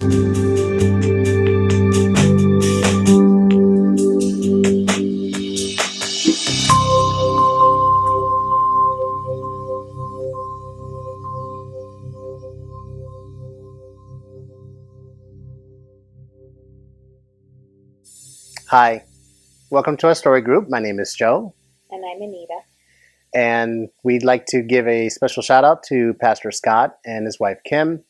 Hi, welcome to our story group. My name is Joe. And I'm Anita. And we'd like to give a special shout out to Pastor Scott and his wife Kim,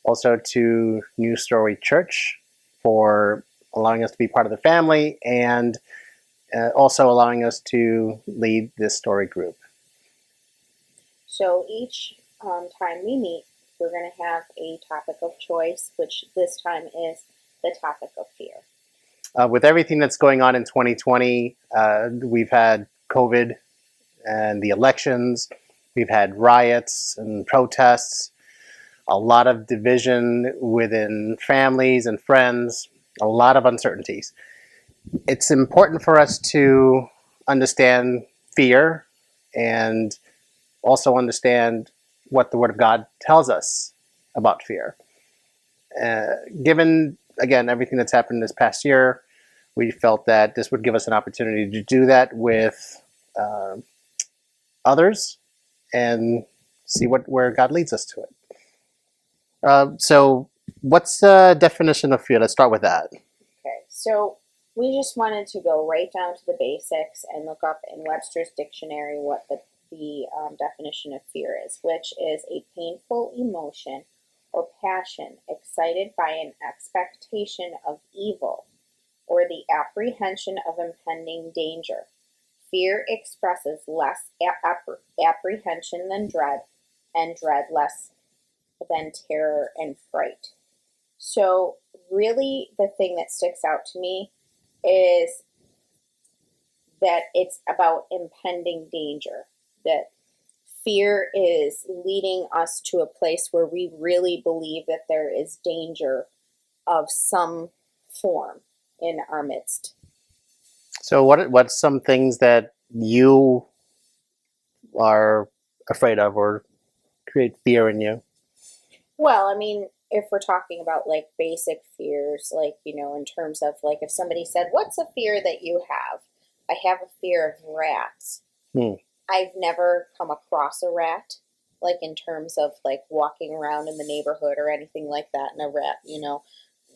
also to New Story Church for allowing us to be part of the family and also allowing us to lead this story group. So each time we meet, we're going to have a topic of choice, which this time is the topic of fear. With everything that's going on in 2020, we've had COVID and the elections, we've had riots and protests, a lot of division within families and friends, a lot of uncertainties. It's important for us to understand fear and also understand what the Word of God tells us about fear. Given, again, everything that's happened this past year, we felt that this would give us an opportunity to do that with others and see where God leads us to it. So what's the definition of fear? Let's start with that. Okay, so we just wanted to go right down to the basics and look up in Webster's dictionary what the definition of fear is, which is a painful emotion or passion excited by an expectation of evil or the apprehension of impending danger. Fear expresses less apprehension than dread, and dread less than terror and fright. So really the thing that sticks out to me is that it's about impending danger, that fear is leading us to a place where we really believe that there is danger of some form in our midst. So what's some things that you are afraid of or create fear in you? Well, I mean, if we're talking about like basic fears, like, in terms of like if somebody said, what's a fear that you have? I have a fear of rats. I've never come across a rat, like in terms of like walking around in the neighborhood or anything like that, and a rat,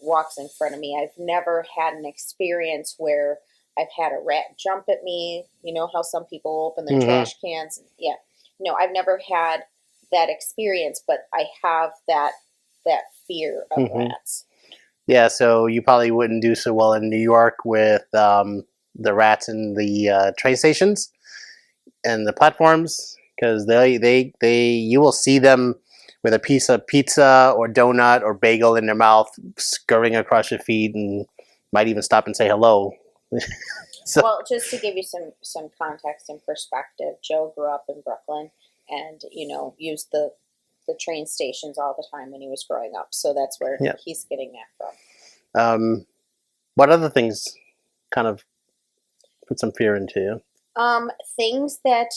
walks in front of me. I've never had an experience where I've had a rat jump at me. You know how some people open their trash cans? Yeah. No, I've never had that experience, but I have that fear of rats. Yeah, so you probably wouldn't do so well in New York with the rats in the train stations and the platforms, because you will see them with a piece of pizza or donut or bagel in their mouth, scurrying across your feet, and might even stop and say hello. So, well, just to give you some context and perspective, Joe grew up in Brooklyn and, used the train stations all the time when he was growing up. So that's where he's getting that from. What other things kind of put some fear into you? Things that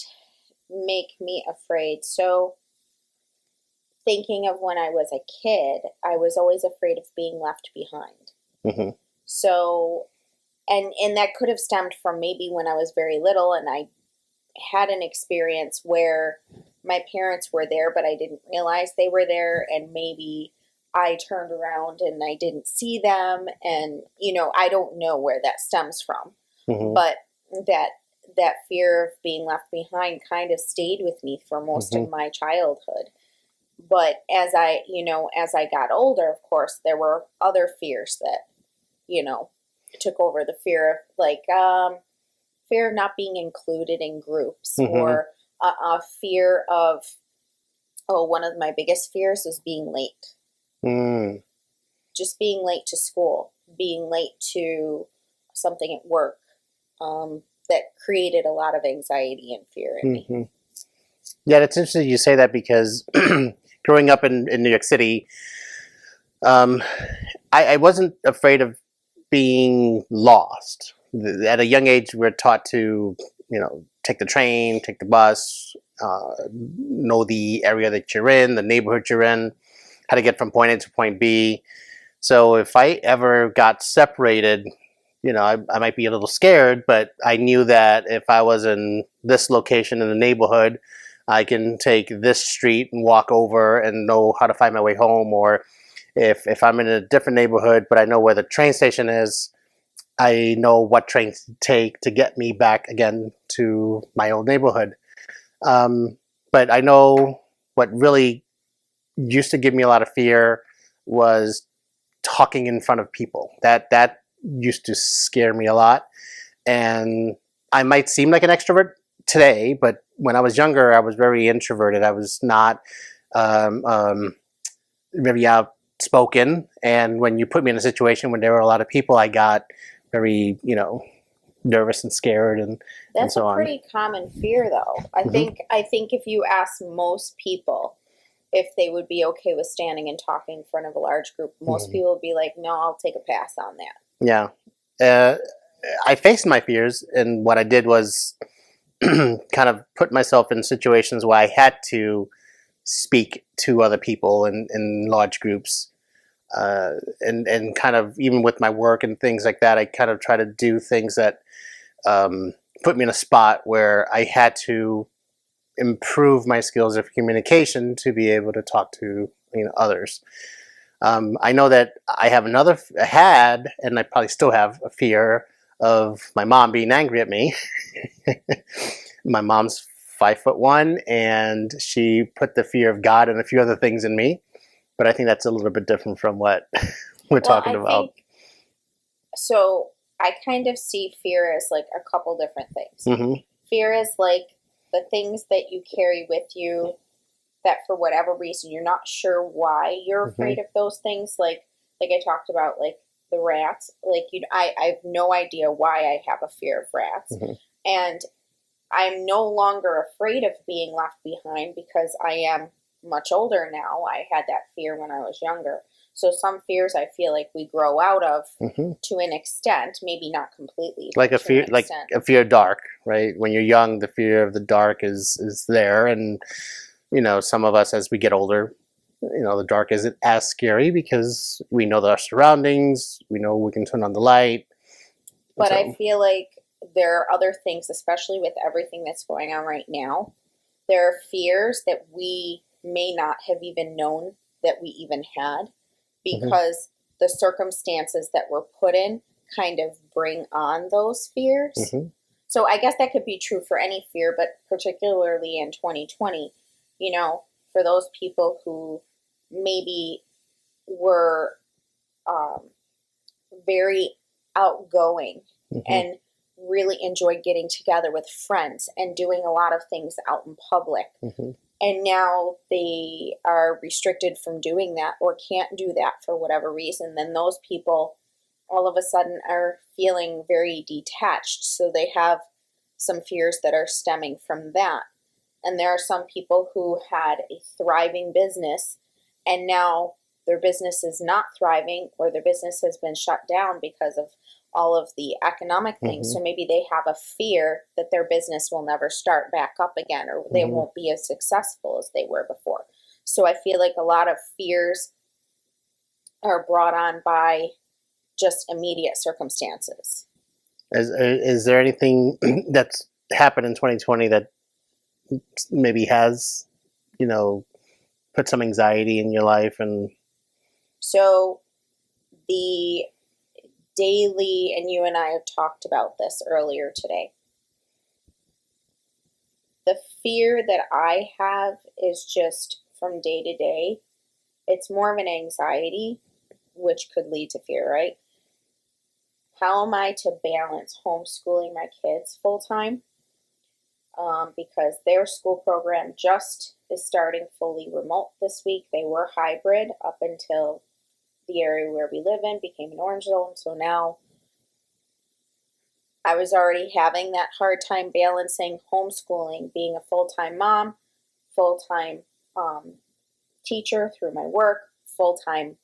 make me afraid. So thinking of when I was a kid, I was always afraid of being left behind. So, and that could have stemmed from maybe when I was very little and I had an experience where my parents were there, but I didn't realize they were there, and maybe I turned around and I didn't see them, and I don't know where that stems from, but that fear of being left behind kind of stayed with me for most of my childhood. But as I got older, of course, there were other fears that took over. The fear of fear of not being included in groups, or a fear of, one of my biggest fears was being late. Just being late to school, being late to something at work, that created a lot of anxiety and fear in me. Yeah, it's interesting you say that, because growing up in New York City, I wasn't afraid of being lost. At a young age, we're taught to, take the train, take the bus, know the area that you're in, the neighborhood you're in, how to get from point A to point B. So if I ever got separated, I might be a little scared, but I knew that if I was in this location in the neighborhood, I can take this street and walk over and know how to find my way home. Or if I'm in a different neighborhood, but I know where the train station is, I know what train to take to get me back again to my old neighborhood. Um, but I know what really used to give me a lot of fear was talking in front of people. That used to scare me a lot. And I might seem like an extrovert today, but when I was younger, I was very introverted. I was not um, um, very outspoken. And when you put me in a situation when there were a lot of people, I got very, nervous and scared and That's a so on. pretty common fear, though. I Hmm. think I think if you ask most people if they would be okay with standing and talking in front of a large group, most Hmm. people would be like, "No, I'll take a pass on that." Yeah. Uh, I faced my fears, and what I did was kind of put myself in situations where I had to speak to other people in large groups. And kind of even with my work and things like that, I kind of try to do things that um, put me in a spot where I had to improve my skills of communication to be able to talk to others. I know that I have had, and I probably still have a fear of my mom being angry at me. My mom's 5'1", and she put the fear of God and a few other things in me. But I think that's a little bit different from what we're Well, talking I about. think so. I kind of see fear as like a couple different things. Hmm. Fear is like the things that you carry with you that for whatever reason you're not sure why you're Hmm. afraid of those things. Like I talked about, like the rats. Like I have no idea why I have a fear of rats, Hmm. and I'm no longer afraid of being left behind because I am much older now. I had that fear when I was younger. So some fears I feel like we grow out of Hmm. to an extent, maybe not completely, Like but a to an fear, like extent. a fear of dark, right? When you're young, the fear of the dark is there, and some of us as we get older, the dark isn't as scary because we know our surroundings, we know we can turn on the light, and But I so. feel like there are other things, especially with everything that's going on right now. There are fears that we may not have even known that we even had Hmm. because the circumstances that we're put in kind of bring on those fears. Hmm. So I guess that could be true for any fear, but particularly in 2020, for those people who maybe were um, very outgoing Hmm. and really enjoyed getting together with friends and doing a lot of things out in public. Hmm. And now they are restricted from doing that or can't do that for whatever reason. Then those people all of a sudden are feeling very detached. So they have some fears that are stemming from that. And there are some people who had a thriving business and now their business is not thriving or their business has been shut down because of all of the economic things. Hmm. So maybe they have a fear that their business will never start back up again or they Hmm. won't be as successful as they were before. So I feel like a lot of fears are brought on by just immediate circumstances. Is there anything that's happened in 2020 that maybe has, you know, put some anxiety in your life and. So the daily, and you and I have talked about this earlier today, the fear that I have is just from day to day. It's more of an anxiety, which could lead to fear, right? How am I to balance homeschooling my kids full time? Because their school program just is starting fully remote this week. They were hybrid up until the area where we live in became an orange zone. So now I was already having that hard time balancing homeschooling, being a full time mom, full time um, teacher through my work, full time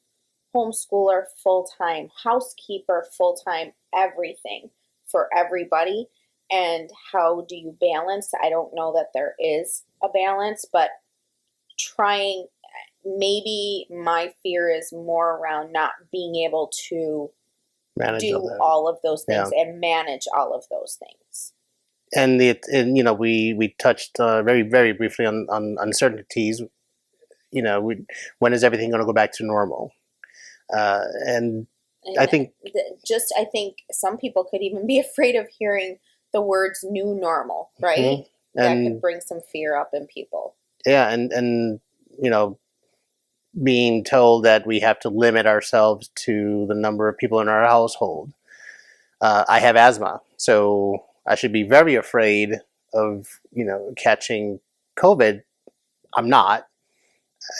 homeschooler, full time housekeeper, full time everything for everybody. And how do you balance? I don't know that there is a balance, but trying. maybe my fear is more around not being able to manage do all of those things and manage all of those things. And we touched very, very briefly on uncertainties. When is everything going to go back to normal? And I think I think some people could even be afraid of hearing the words "new normal," right? Mm-hmm. That could bring some fear up in people. Yeah, and being told that we have to limit ourselves to the number of people in our household. I have asthma, so I should be very afraid of catching COVID. I'm not.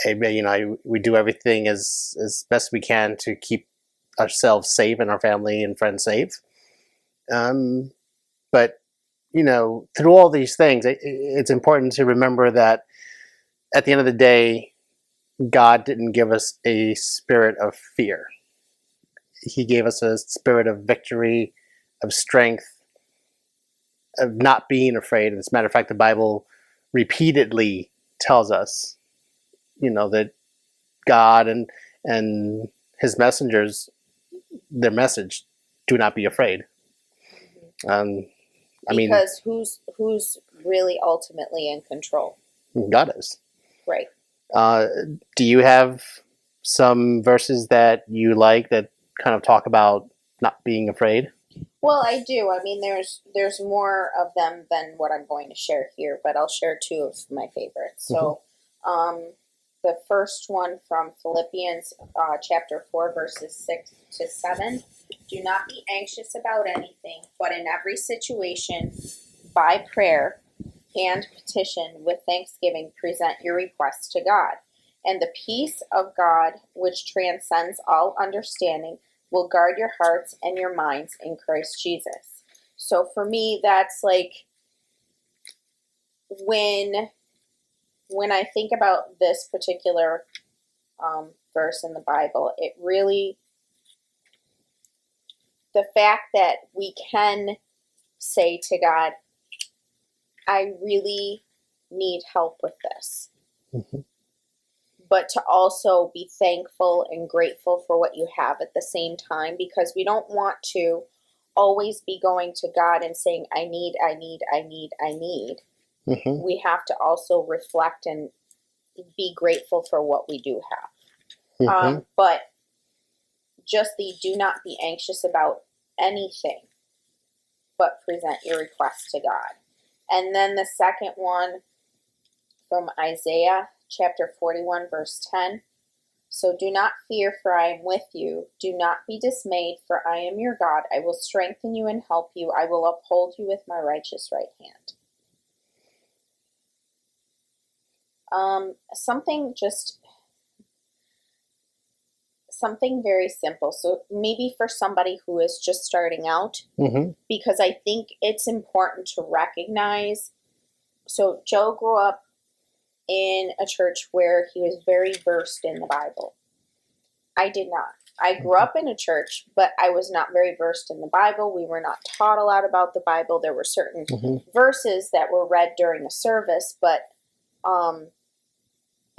We do everything as best we can to keep ourselves safe and our family and friends safe. But through all these things, it's important to remember that at the end of the day, God didn't give us a spirit of fear. He gave us a spirit of victory, of strength, of not being afraid. As a matter of fact, the Bible repeatedly tells us, that God and his messengers, their message, do not be afraid. Because who's really ultimately in control? God is. Right. Do you have some verses that you like that kind of talk about not being afraid? Well, I do. I mean, there's more of them than what I'm going to share here, but I'll share two of my favorites. So, the first one from Philippians chapter 4, verses 6 to 7. Do not be anxious about anything, but in every situation, by prayer and petition with thanksgiving, present your requests to God. And the peace of God, which transcends all understanding, will guard your hearts and your minds in Christ Jesus. So for me, that's like when I think about this particular verse in the Bible, it really, the fact that we can say to God, I really need help with this. Mm-hmm. But to also be thankful and grateful for what you have at the same time, because we don't want to always be going to God and saying, I need. Mm-hmm. We have to also reflect and be grateful for what we do have. Mm-hmm. But just do not be anxious about anything, but present your requests to God. And then the second one from Isaiah chapter 41, verse 10. So do not fear, for I am with you. Do not be dismayed, for I am your God. I will strengthen you and help you. I will uphold you with my righteous right hand. Something very simple. So maybe for somebody who is just starting out, mm-hmm. because I think it's important to recognize. So Joe grew up in a church where he was very versed in the Bible. I did not. I grew up in a church, but I was not very versed in the Bible. We were not taught a lot about the Bible. There were certain mm-hmm. verses that were read during a service, but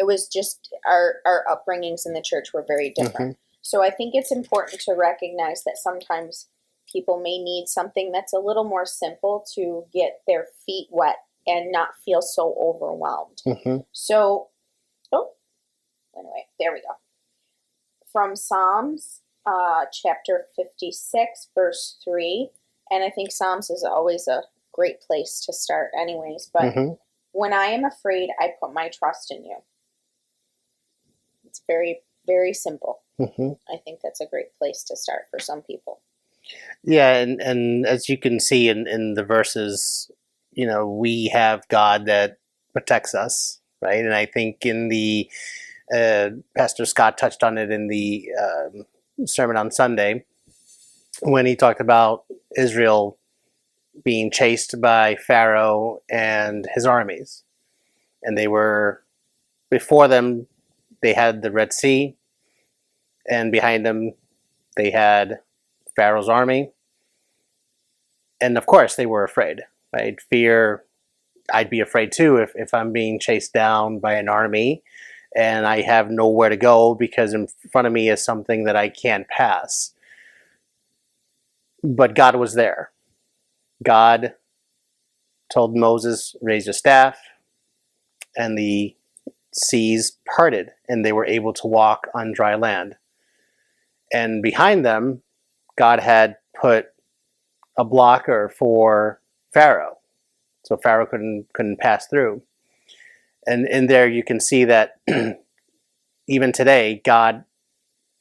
it was just our upbringings in the church were very different. Mm-hmm. So I think it's important to recognize that sometimes people may need something that's a little more simple to get their feet wet and not feel so overwhelmed. Mm-hmm. So, anyway, there we go. From Psalms chapter 56, verse 3, and I think Psalms is always a great place to start anyways, but mm-hmm. when I am afraid, I put my trust in you. It's very, very simple. Mm-hmm. I think that's a great place to start for some people. Yeah, and as you can see in the verses, we have God that protects us, right? And I think in the Pastor Scott touched on it in the sermon on Sunday when he talked about Israel being chased by Pharaoh and his armies. And they were, before them, they had the Red Sea, and behind them, they had Pharaoh's army. And of course, they were afraid, right? Fear, I'd be afraid too if I'm being chased down by an army. and I have nowhere to go because in front of me is something that I can't pass. But God was there. God told Moses, raise your staff, and the seas parted, and they were able to walk on dry land. And behind them, God had put a blocker for Pharaoh, so Pharaoh couldn't pass through. And in there, you can see that even today, God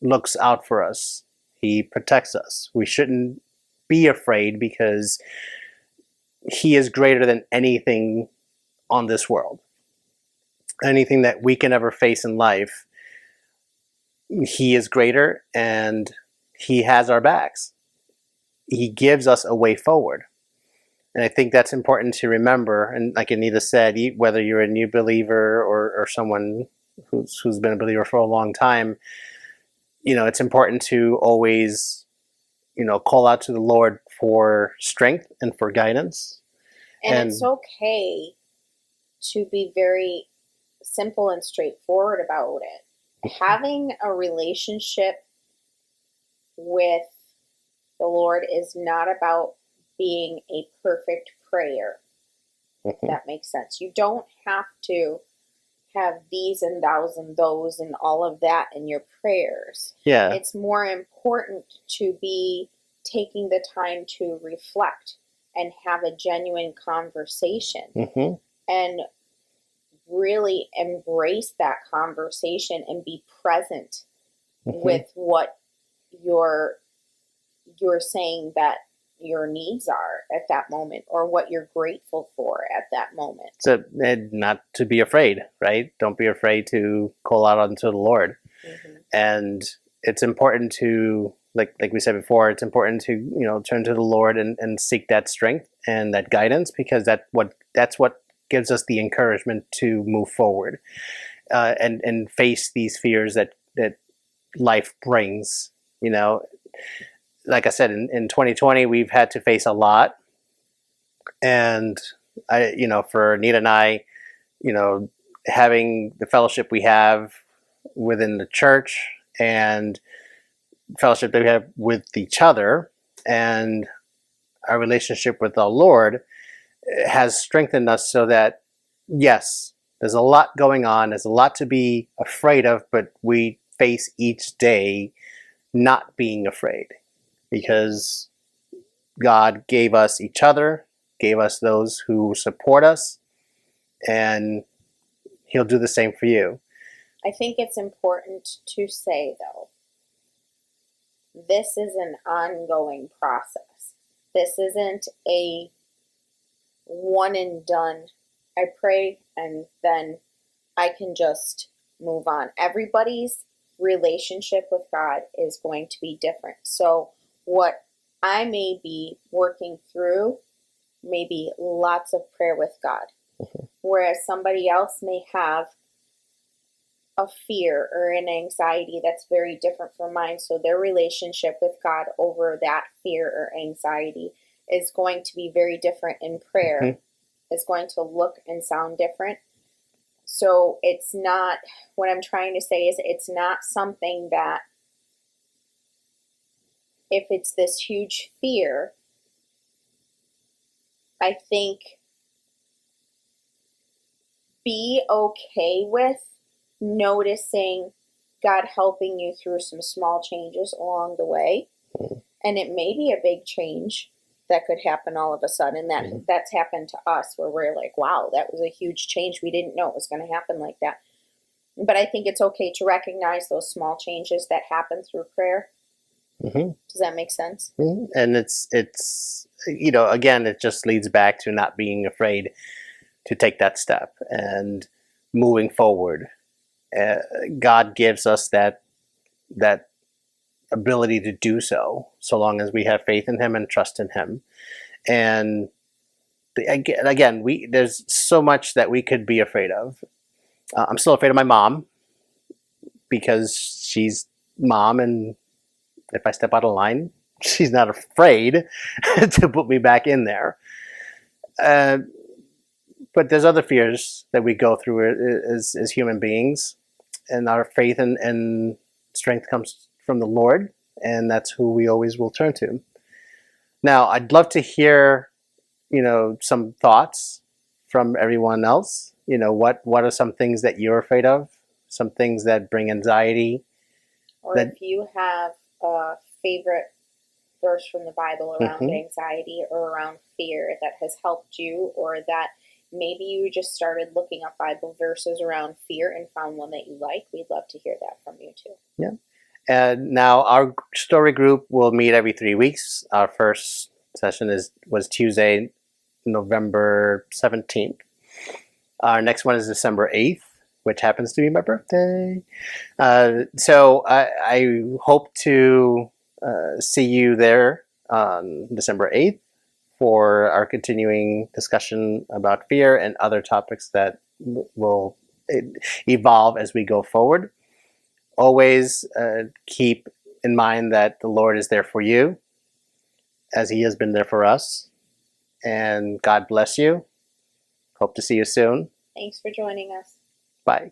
looks out for us. He protects us. We shouldn't be afraid because He is greater than anything on this world. Anything that we can ever face in life, He is greater, and He has our backs. He gives us a way forward. And I think that's important to remember. And like Anita said, whether you're a new believer or someone who's been a believer for a long time, it's important to always, call out to the Lord for strength and for guidance. And it's okay to be very simple and straightforward about it. Having a relationship with the Lord is not about being a perfect prayer. If that makes sense. You don't have to have these and thous and those and all of that in your prayers. Yeah. It's more important to be taking the time to reflect and have a genuine conversation and really embrace that conversation and be present with what you're saying that your needs are at that moment, or what you're grateful for at that moment. So not to be afraid, right? Don't be afraid to call out unto the Lord. And it's important to, like we said before, it's important to turn to the Lord and seek that strength and that guidance, because that's what gives us the encouragement to move forward and face these fears that life brings. Like I said, in 2020, we've had to face a lot. And for Anita and I, having the fellowship we have within the church and fellowship that we have with each other and our relationship with the Lord has strengthened us so that, yes, there's a lot going on. There's a lot to be afraid of, but we face each day not being afraid, because God gave us each other, gave us those who support us, and He'll do the same for you. I think it's important to say, though, this is an ongoing process. This isn't a one and done. I pray and then I can just move on. Everybody's relationship with God is going to be different. So what I may be working through may be lots of prayer with God, whereas somebody else may have a fear or an anxiety that's very different from mine. So their relationship with God over that fear or anxiety is going to be very different in prayer. It's going to look and sound different. So it's not, what I'm trying to say is it's not something that, if it's this huge fear, I think be okay with noticing God helping you through some small changes along the way. And it may be a big change that could happen all of a sudden. That's happened to us, where we're like, wow, that was a huge change. We didn't know it was going to happen like that. But I think it's okay to recognize those small changes that happen through prayer. Does that make sense? And it's again, it just leads back to not being afraid to take that step and moving forward. God gives us that ability to do so long as we have faith in Him and trust in Him. And again, there's so much that we could be afraid of. I'm still afraid of my mom, because she's mom, and if I step out of line, she's not afraid to put me back in there. But there's other fears that we go through as human beings. and our faith and strength comes from the Lord, and that's who we always will turn to. Now, I'd love to hear, some thoughts from everyone else. What are some things that you're afraid of? Some things that bring anxiety? Or if you have a favorite verse from the Bible around anxiety or around fear that has helped you, or that maybe you just started looking up Bible verses around fear and found one that you like, we'd love to hear that from you too. Yeah. And now our story group will meet every 3 weeks. Our first session was Tuesday, November 17th. Our next one is December 8th, which happens to be my birthday. So I hope to see you there on December 8th for our continuing discussion about fear and other topics that will evolve as we go forward. Always keep in mind that the Lord is there for you, as He has been there for us. And God bless you. Hope to see you soon. Thanks for joining us. Bye.